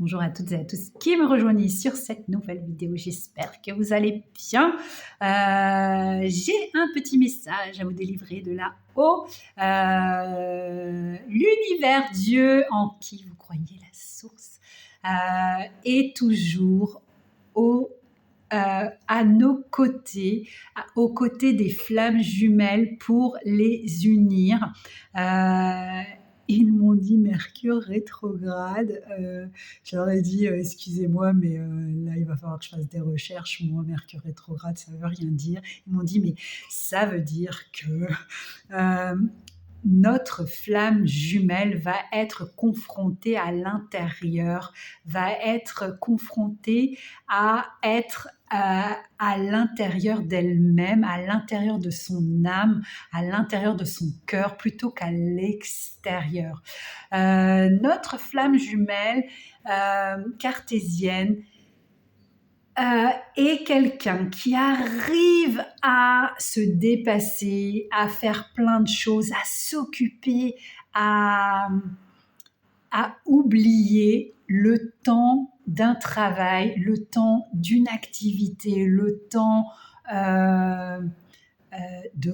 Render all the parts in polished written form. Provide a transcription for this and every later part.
Bonjour à toutes et à tous qui me rejoignent sur cette nouvelle vidéo. J'espère que vous allez bien. J'ai un petit message à vous délivrer de là-haut. L'univers, Dieu en qui vous croyez, la source, est toujours à nos côtés, aux côtés des flammes jumelles pour les unir. Ils m'ont dit Mercure rétrograde. Je leur ai dit excusez-moi, mais là il va falloir que je fasse des recherches. Moi, Mercure rétrograde, ça veut rien dire. Ils m'ont dit mais ça veut dire que notre flamme jumelle va être confrontée à l'intérieur, va être confrontée à être à l'intérieur d'elle-même, à l'intérieur de son âme, à l'intérieur de son cœur, plutôt qu'à l'extérieur. Notre flamme jumelle cartésienne est quelqu'un qui arrive à se dépasser, à faire plein de choses, à s'occuper, à oublier le temps d'un travail, le temps d'une activité, le temps de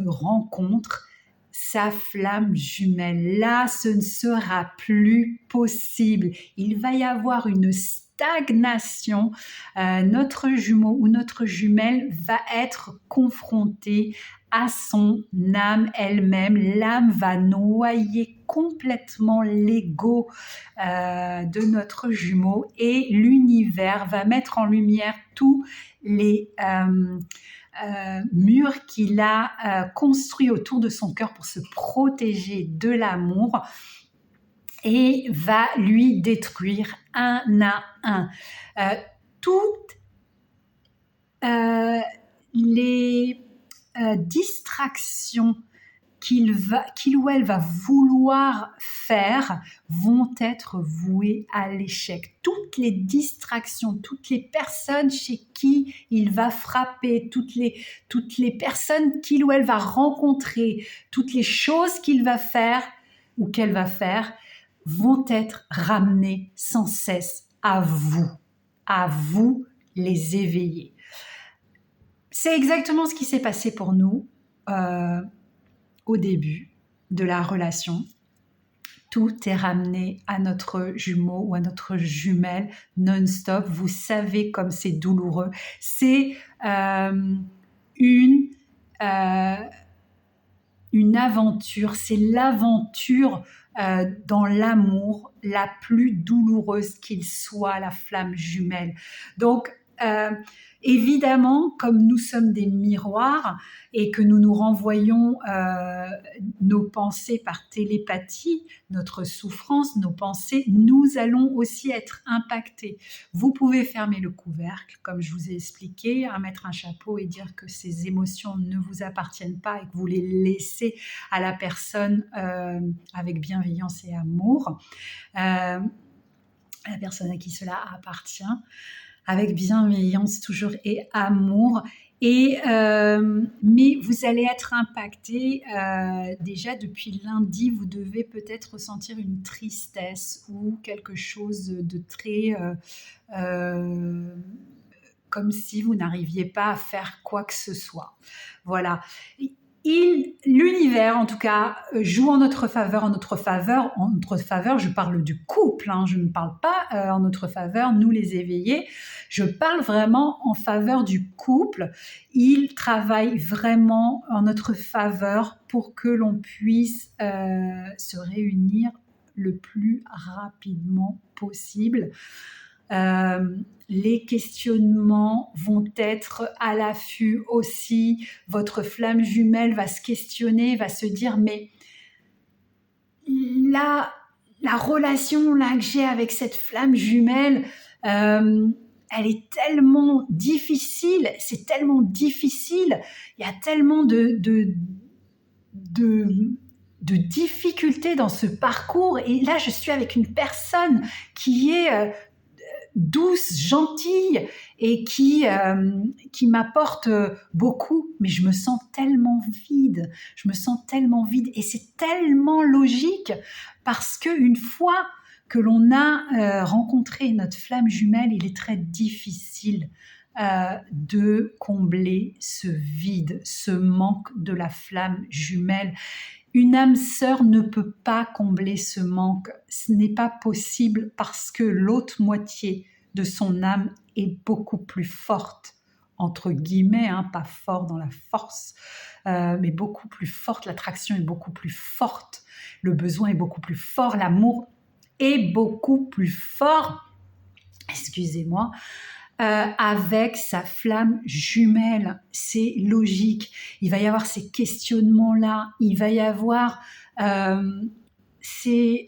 rencontre. Sa flamme jumelle, là, ce ne sera plus possible. Il va y avoir une stagnation. Notre jumeau ou notre jumelle va être confronté à son âme elle-même. L'âme va noyer complètement l'ego de notre jumeau et l'univers va mettre en lumière tous les murs qu'il a construits autour de son cœur pour se protéger de l'amour et va lui détruire un à un. Toutes les distractions qu'il ou elle va vouloir faire vont être vouées à l'échec. Toutes les distractions, toutes les personnes chez qui il va frapper, toutes les personnes qu'il ou elle va rencontrer, toutes les choses qu'il va faire ou qu'elle va faire vont être ramenées sans cesse à vous les éveiller. C'est exactement ce qui s'est passé pour nous au début de la relation. Tout est ramené à notre jumeau ou à notre jumelle non-stop. Vous savez comme c'est douloureux. C'est une aventure, c'est l'aventure dans l'amour la plus douloureuse qu'il soit, la flamme jumelle. Donc, évidemment, comme nous sommes des miroirs et que nous nous renvoyons nos pensées par télépathie, notre souffrance, nos pensées, nous allons aussi être impactés. Vous pouvez fermer le couvercle, comme je vous ai expliqué, mettre un chapeau et dire que ces émotions ne vous appartiennent pas et que vous les laissez à la personne avec bienveillance et amour, à la personne à qui cela appartient, avec bienveillance toujours et amour. Mais vous allez être impacté. Déjà depuis lundi, vous devez peut-être ressentir une tristesse ou quelque chose de très comme si vous n'arriviez pas à faire quoi que ce soit. Voilà. L'univers, en tout cas, joue en notre faveur. Je parle du couple, je ne parle pas en notre faveur, nous les éveillés. Je parle vraiment en faveur du couple. Il travaille vraiment en notre faveur pour que l'on puisse se réunir le plus rapidement possible. Les questionnements vont être à l'affût aussi. Votre flamme jumelle va se questionner, va se dire mais la relation là que j'ai avec cette flamme jumelle, elle est tellement difficile, c'est tellement difficile, il y a tellement de difficultés dans ce parcours et là je suis avec une personne qui est douce, gentille et qui m'apporte beaucoup, mais je me sens tellement vide et c'est tellement logique parce qu'une fois que l'on a rencontré notre flamme jumelle, il est très difficile de combler ce vide, ce manque de la flamme jumelle. Une âme sœur ne peut pas combler ce manque. Ce n'est pas possible parce que l'autre moitié de son âme est beaucoup plus forte, entre guillemets, hein, pas fort dans la force, mais beaucoup plus forte. L'attraction est beaucoup plus forte, le besoin est beaucoup plus fort, l'amour est beaucoup plus fort, excusez-moi, avec sa flamme jumelle. C'est logique. Il va y avoir ces questionnements-là, il va y avoir ces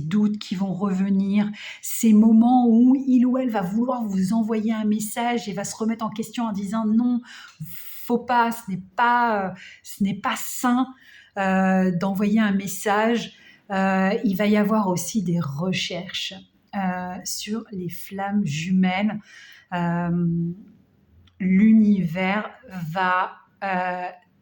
doutes qui vont revenir, ces moments où il ou elle va vouloir vous envoyer un message et va se remettre en question en disant non, faut pas, ce n'est pas sain d'envoyer un message. Il va y avoir aussi des recherches sur les flammes jumelles. L'univers va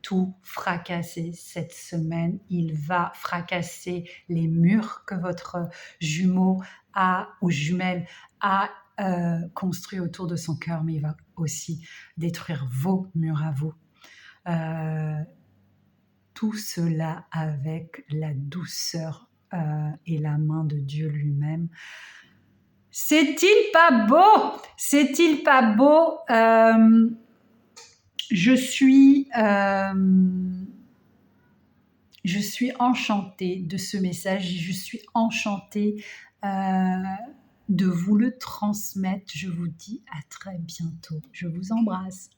tout fracasser cette semaine. Il va fracasser les murs que votre jumeau a ou jumelle a construit autour de son cœur, mais il va aussi détruire vos murs à vous. Tout cela avec la douceur et la main de Dieu lui-même. C'est-il pas beau? C'est-il pas beau? Je suis enchantée de ce message, je suis enchantée de vous le transmettre. Je vous dis à très bientôt. Je vous embrasse.